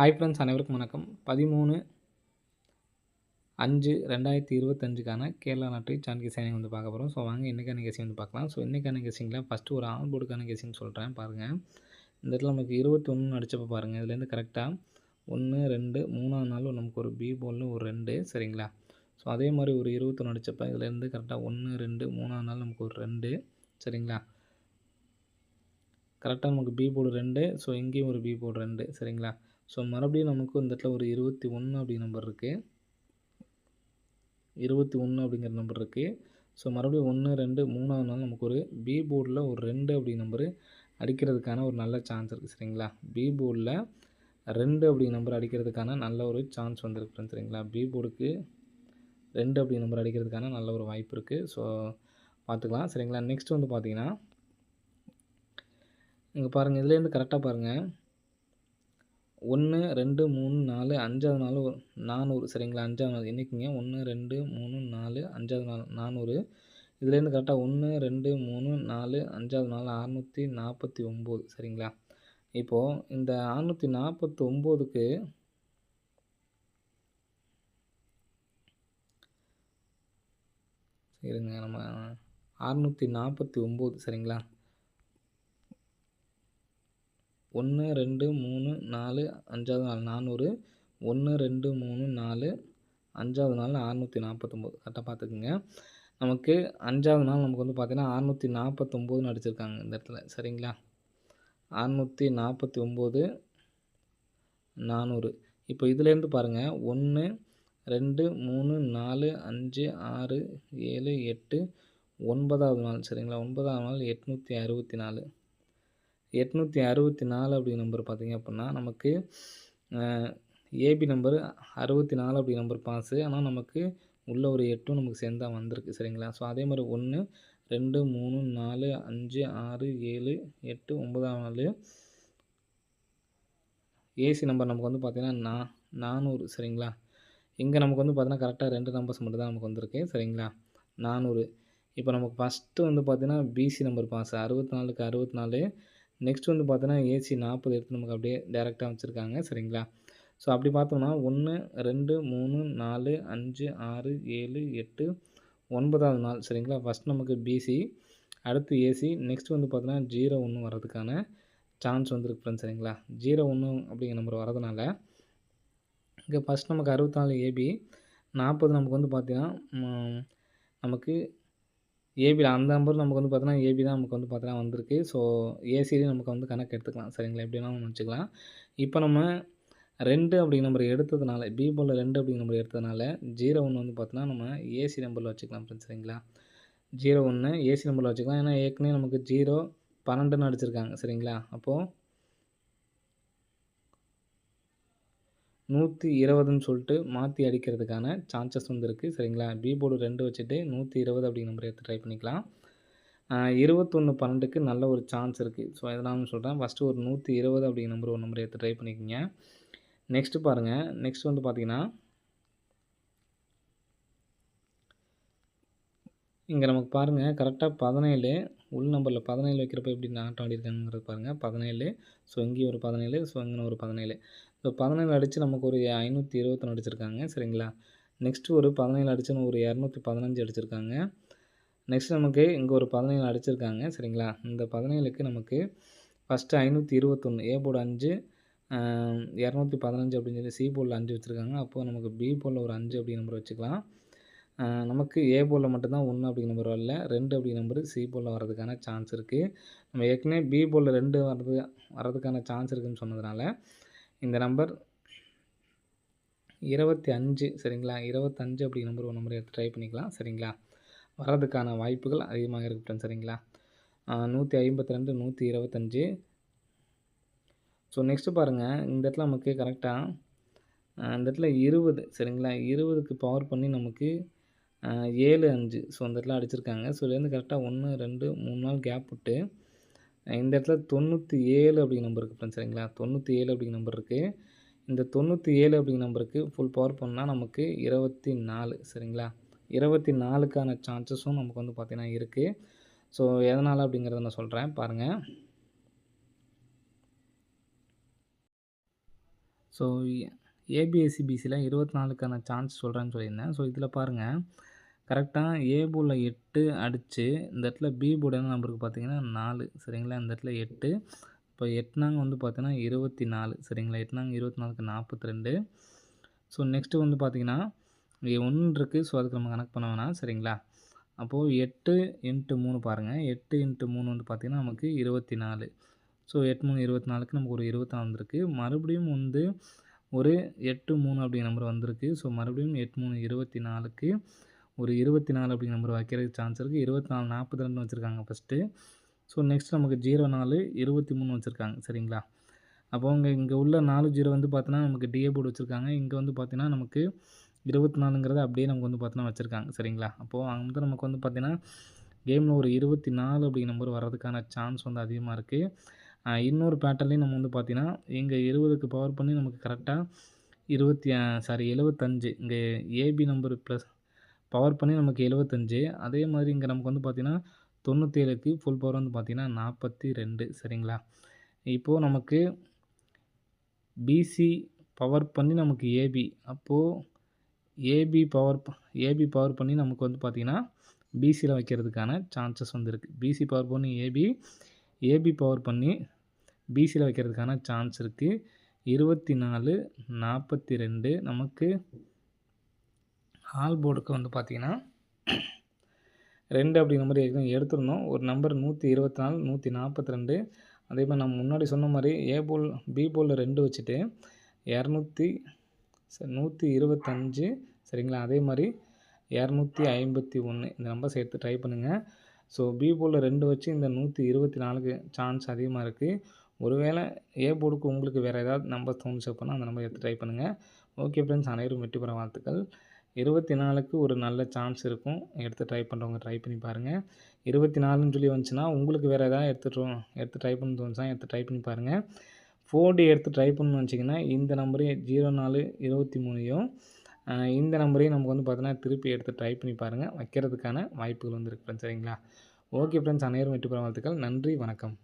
Hi friends, அனைவருக்கும் வணக்கம். 13/5/2025க்கான Kerala lottery chance guessing வந்து பார்க்க போகிறோம். ஸோ வாங்க இன்றைக்கான கெஸ்ஸிங் வந்து பார்க்கலாம். ஸோ இன்றைக்கான கெஸ்ஸிங்கில் ஃபஸ்ட்டு ஒரு ஆன் போர்டுக்கான கெஸ்ஸிங் சொல்கிறேன் பாருங்கள். இந்த இடத்துல நமக்கு 21 அடிச்சப்போ பாருங்கள், இதுலேருந்து கரெக்டாக 1, 2, 3ஆவது நாள் நமக்கு ஒரு பி போலில் ஒரு 2 சரிங்களா. ஸோ அதே மாதிரி ஒரு 21 அடிச்சப்போ இதுலேருந்து கரெக்டாக 1, 2, 3ஆவது நாள் நமக்கு ஒரு 2 சரிங்களா. கரெக்டாக நமக்கு பி போர்டு 2, ஸோ இங்கேயும் ஒரு பி போர்டு 2 சரிங்களா. ஸோ மறுபடியும் நமக்கு இந்த இடத்துல ஒரு 21 அப்படி நம்பர் இருக்குது, 21 அப்படிங்கிற நம்பர் இருக்குது. ஸோ மறுபடியும் 1, 2, 3ஆவது நாள் நமக்கு ஒரு பி போர்டில் ஒரு 2 அப்படி நம்பரு அடிக்கிறதுக்கான ஒரு நல்ல சான்ஸ் இருக்குது சரிங்களா. பி போர்டில் 2 அப்படி நம்பர் அடிக்கிறதுக்கான நல்ல ஒரு சான்ஸ் வந்துருக்கு சரிங்களா. பி போர்டுக்கு 2 அப்படி நம்பர் அடிக்கிறதுக்கான நல்ல ஒரு வாய்ப்பு இருக்குது. ஸோ பார்த்துக்கலாம் சரிங்களா. நெக்ஸ்ட் வந்து பார்த்தீங்கன்னா இங்கே பாருங்கள், இதுலேருந்து கரெக்டாக பாருங்கள் 1, 2, 3, 4, 5ஆவது நாள் 400 சரிங்களா. 5ஆவது நாள் என்றைக்குங்க 1, 2, 3, 4, 5ஆவது நாள் 400. இதுலேருந்து கரெக்டாக 1, 2, 3, 4, 5ஆவது நாள் 649 சரிங்களா. இப்போது இந்த 649க்கு சரிங்க, நம்ம 649 சரிங்களா. 1, 2, 3, 4, 5ஆவது நாள் 400, 1, 2, 3, 4, 5ஆவது நாள் 649 கரெக்டாக பார்த்துக்குங்க. நமக்கு 5ஆவது நாள் நமக்கு வந்து பார்த்தீங்கன்னா 649ன்னு அடிச்சிருக்காங்க இந்த இடத்துல சரிங்களா. 649 400. இப்போ இதுலேருந்து பாருங்கள் 1, 2, 3, 4, 5, 6, 7, 8 9ஆவது நாள் சரிங்களா. 9ஆவது நாள் 864 அப்படி நம்பர் பார்த்திங்க அப்படின்னா நமக்கு ஏபி நம்பர் 64 அப்படி நம்பர் பாஸு. ஆனால் நமக்கு உள்ள ஒரு 8 நமக்கு சேர்ந்தா வந்திருக்கு சரிங்களா. ஸோ அதே மாதிரி 1, 2, 3, 4, 5, 6, 7, 8 9ஆவது நாள் ஏசி நம்பர் நமக்கு வந்து பார்த்திங்கன்னா 400 சரிங்களா. இங்கே நமக்கு வந்து பார்த்திங்கன்னா கரெக்டாக 2 நம்பர்ஸ் மட்டும் தான் நமக்கு வந்திருக்கு சரிங்களா. 400. இப்போ நமக்கு ஃபஸ்ட்டு வந்து பார்த்திங்கன்னா பிசி நம்பர் பாஸ் 64க்கு 64. நெக்ஸ்ட் வந்து பார்த்தோன்னா ஏசி 40 எடுத்து நமக்கு அப்படியே டேரெக்டாக வச்சுருக்காங்க சரிங்களா. ஸோ அப்படி பார்த்தோம்னா 1, 2, 3, 4, 5, 6, 7, 8 9ஆவது நாள் சரிங்களா. ஃபஸ்ட் நமக்கு பிசி, அடுத்து ஏசி, நெக்ஸ்ட் வந்து பார்த்தோன்னா 01 வர்றதுக்கான சான்ஸ் வந்துருக்கு ஃப்ரெண்ட்ஸ் சரிங்களா. 01 அப்படிங்கிற நம்பர் வரதுனால இங்கே ஃபஸ்ட் நமக்கு 64 ஏபி, 40 நமக்கு வந்து பார்த்திங்கன்னா நமக்கு ஏபியில் அந்த நம்பர் நமக்கு வந்து பார்த்தோன்னா ஏபி தான் நமக்கு வந்து பார்த்தோன்னா வந்திருக்கு. ஸோ ஏசிலேயும் நமக்கு வந்து கணக்கு எடுத்துக்கலாம் சரிங்களா. எப்படின்னா நம்ம வச்சுக்கலாம். இப்போ நம்ம 2 அப்படிங்கிற நம்பர் எடுத்ததுனால பி போலில் 2 அப்படிங்கிற நம்பர் எடுத்ததுனால 01 வந்து பார்த்தோன்னா நம்ம ஏசி நம்பரில் வச்சுக்கலாம் ஃப்ரெண்ட்ஸ் சரிங்களா. 01 ஏசி நம்பரில் வச்சுக்கலாம். ஏன்னா ஏற்கனவே நமக்கு 0, 12ன்னு அடிச்சிருக்காங்க சரிங்களா. அப்போது 120ன்னு சொல்லிட்டு மாற்றி அடிக்கிறதுக்கான சான்சஸ் வந்து இருக்குது சரிங்களா. பி போர்டு 2 வச்சுட்டு 120 அப்படிங்கிற நம்பர் எடுத்து ட்ரை பண்ணிக்கலாம். 21/12க்கு நல்ல ஒரு சான்ஸ் இருக்குது. ஸோ இதெல்லாம் சொல்கிறேன். ஃபஸ்ட்டு ஒரு 120 அப்படிங்கிற நம்பர் ஒரு நம்பர் எடுத்து ட்ரை பண்ணிக்கோங்க. நெக்ஸ்ட்டு பாருங்கள், நெக்ஸ்ட் வந்து பார்த்திங்கன்னா இங்கே நமக்கு பாருங்கள் கரெக்டாக 17 உள் நம்பரில் 17 வைக்கிறப்ப எப்படி ஆட்டம் ஆடிருக்காங்கிறது பாருங்கள். 17. ஸோ இங்கேயும் ஒரு 17, ஸோ இங்கே ஒரு 17. ஸோ 17 அடித்து நமக்கு ஒரு 521 அடிச்சிருக்காங்க சரிங்களா. நெக்ஸ்ட்டு ஒரு 17 அடித்து ஒரு 215 அடிச்சிருக்காங்க. நெக்ஸ்ட் நமக்கு இங்கே ஒரு 17 அடிச்சிருக்காங்க சரிங்களா. இந்த 17க்கு நமக்கு ஃபஸ்ட்டு 521 ஏ போர்டு 5, 215 அப்படின்னு சொல்லி சி போர்டில் 5 வச்சுருக்காங்க. அப்போது நமக்கு பி போர்டில் ஒரு 5 அப்படி நம்பர் வச்சுக்கலாம். நமக்கு ஏ போர்டில் மட்டும்தான் 1 அப்படிங்கிற நம்பர் வரல, 2 அப்படிங்கிற நம்பர் சி போர்டில் வரதுக்கான சான்ஸ் இருக்குது. நம்ம ஏற்கனவே பி போர்டில் 2 வரதுக்கான சான்ஸ் இருக்குதுன்னு சொன்னதுனால இந்த நம்பர் 25 சரிங்களா. 25 அப்படிங்கிற நம்பர் ஒரு நம்பர் எடுத்து ட்ரை பண்ணிக்கலாம் சரிங்களா. வர்றதுக்கான வாய்ப்புகள் அதிகமாக இருக்குது ஃப்ரெண்ட்ஸ் சரிங்களா. 152, 125. ஸோ நெக்ஸ்ட்டு பாருங்கள், இந்த இடத்துல நமக்கு கரெக்டாக இந்த இடத்துல 20 சரிங்களா. 20க்கு பவர் பண்ணி நமக்கு 7, 5 ஸோ அந்த இடத்துல அடிச்சிருக்காங்க. ஸோ இதுலேருந்து கரெக்டாக 1, 2, 3 நாள் கேப் விட்டு இந்த இடத்துல 97 அப்படிங்கிற நம்பர் இருக்குது ஃப்ரெண்ட்ஸ் சரிங்களா. 97 அப்படிங்கிற நம்பர் இருக்குது. இந்த 97 அப்படிங்கிற நம்பருக்கு ஃபுல் பவர் பண்ணால் நமக்கு 24 சரிங்களா. 24க்கான சான்சஸும் நமக்கு வந்து பார்த்திங்கன்னா இருக்குது. ஸோ எதனால் அப்படிங்கிறத நான் சொல்கிறேன் பாருங்கள். ஸோ ஸோ ஏபிஎஸ்சி பிசியில் 24க்கான சான்ஸ் சொல்கிறேன்னு சொல்லியிருந்தேன். ஸோ இதில் பாருங்கள், கரெக்டாக ஏ போர்டில் 8 அடித்து இந்த இடத்துல பி போர்டு என்ன நம்பருக்கு பார்த்தீங்கன்னா 4 சரிங்களா. இந்த இடத்துல 8 இப்போ 8 வந்து பார்த்தீங்கன்னா 24 சரிங்களா. 8 24க்கு 42. ஸோ நெக்ஸ்ட்டு வந்து பார்த்தீங்கன்னா இங்கே 1 இருக்குது. ஸோ அதுக்கு நம்ம கணக்கு பண்ண வேணாம் சரிங்களா. அப்போது 8 × 3 பாருங்கள், 8 × 3 வந்து பார்த்திங்கன்னா நமக்கு 24. ஸோ 8 3 24க்கு நமக்கு ஒரு 24 வந்திருக்கு. மறுபடியும் வந்து ஒரு 8 3 அப்படிங்கிற நம்பர் வந்திருக்கு. ஸோ மறுபடியும் 8 3 24க்கு ஒரு 24 அப்படிங்கிற நம்பர் வைக்கிறதுக்கு சான்ஸ் இருக்குது. 24 42 வச்சுருக்காங்க ஃபஸ்ட்டு. ஸோ நெக்ஸ்ட் நமக்கு 0 4 23 வச்சுருக்காங்க சரிங்களா. அப்போ இங்கே உள்ள 4 0 வந்து பார்த்தீங்கன்னா நமக்கு டிஏ போர்டு வச்சுருக்காங்க. இங்கே வந்து பார்த்தீங்கன்னா நமக்கு 24ங்கிறத அப்படியே நமக்கு வந்து பார்த்தீங்கன்னா வச்சுருக்காங்க சரிங்களா. அப்போது அங்கே வந்து நமக்கு வந்து பார்த்தீங்கன்னா கேமில் ஒரு 24 அப்படிங்கிற நம்பர் வர்றதுக்கான சான்ஸ் வந்து அதிகமாக இருக்குது. இன்னொரு பேட்டர்ன்லேயும் நம்ம வந்து பார்த்தீங்கன்னா இங்கே 20க்கு பவர் பண்ணி நமக்கு கரெக்டாக 75 இங்கே ஏபி நம்பர் ப்ளஸ் பவர் பண்ணி நமக்கு 75. அதே மாதிரி இங்கே நமக்கு வந்து பார்த்திங்கன்னா 97க்கு ஃபுல் பவர் வந்து பார்த்திங்கன்னா 42 சரிங்களா. இப்போது நமக்கு பிசி பவர் பண்ணி நமக்கு ஏபி, அப்போது ஏபி பவர் பண்ணி நமக்கு வந்து பார்த்திங்கன்னா பிசியில் வைக்கிறதுக்கான சான்சஸ் வந்து இருக்குது. பிசி பவர் பண்ணி ஏபி பவர் பண்ணி பிசியில் வைக்கிறதுக்கான சான்ஸ் இருக்குது. 24 42 நமக்கு ஆல் போர்டுக்கு வந்து பார்த்திங்கன்னா 2 அப்படிங்கிற மாதிரி எடுத்துருந்தோம். ஒரு நம்பர் 124 142. அதே மாதிரி நம்ம முன்னாடி சொன்ன மாதிரி பி போலில் 2 வச்சுட்டு 125 சரிங்களா. அதே மாதிரி 251 இந்த நம்பர் சேர்த்து ட்ரை பண்ணுங்கள். ஸோ பி போலில் 2 வச்சு இந்த 124க்கு சான்ஸ் அதிகமாக இருக்குது. ஒருவேளை ஏ போர்டுக்கு உங்களுக்கு வேறு ஏதாவது நம்பர் தோணுச்சு அப்படின்னா அந்த நம்பர் எடுத்து ட்ரை பண்ணுங்கள். ஓகே ஃப்ரெண்ட்ஸ், அனைவரும் வெற்றி பெற வாழ்த்துக்கள். 24க்கு ஒரு நல்ல சான்ஸ் இருக்கும். எடுத்து ட்ரை பண்ணுறவங்க ட்ரை பண்ணி பாருங்கள். 24ன்னு சொல்லி வந்துச்சுன்னா உங்களுக்கு வேறு எதாவது எடுத்து ட்ரை பண்ண தோணுச்சுன்னா எடுத்து ட்ரை பண்ணி பாருங்கள். 4D எடுத்து ட்ரை பண்ணணும்னு வச்சிங்கன்னா இந்த நம்பரையும் 04 23யும் இந்த நம்பரையும் நமக்கு வந்து பார்த்தீங்கன்னா திருப்பி எடுத்து ட்ரை பண்ணி பாருங்கள். வைக்கிறதுக்கான வாய்ப்புகள் வந்து இருக்குது ஃப்ரெண்ட்ஸ் சரிங்களா. ஓகே ஃப்ரெண்ட்ஸ், அனைவரும் வெற்றி பெற வாழ்த்துக்கள். நன்றி, வணக்கம்.